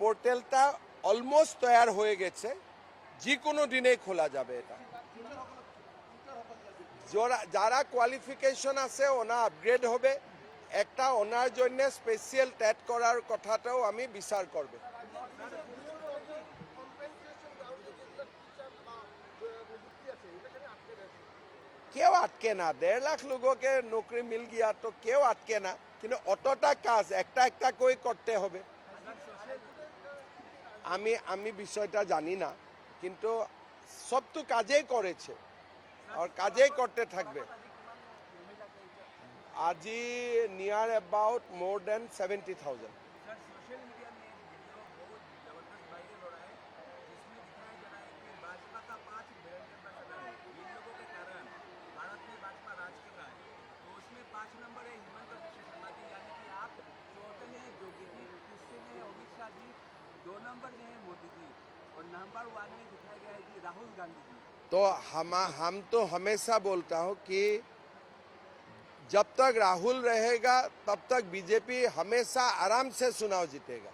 পোর্টালটা almost তৈয়ার হয়ে গেছে, যে কোনো দিনেই খোলা যাবে। এটা যারা কোয়ালিফিকেশন আছে ওনা আপগ্রেড হবে, একটা ওনার জন্য স্পেশাল টেট করার কথাটাও আমি বিচার করবে। কেউ আটকে না, 1.5 লাখ লোককে নৌকরি মিল গিয়া তো কেউ আটকে না, কিন্তু অতটা কাজ একটা একটা করে করতে হবে। আমি বিষয়টা জানি না, কিন্তু সব তো কাজেই করেছে আর কাজেই করতে থাকবে। আজি নিয়ার অ্যাবাউট মোর দেন 70,000। दो नंबर में है मोदी जी और नंबर 1 में दिखाया गया है कि राहुल गांधी जी। तो हम तो हमेशा बोलता हूँ कि जब तक राहुल रहेगा तब तक बीजेपी हमेशा आराम से चुनाव जीतेगा।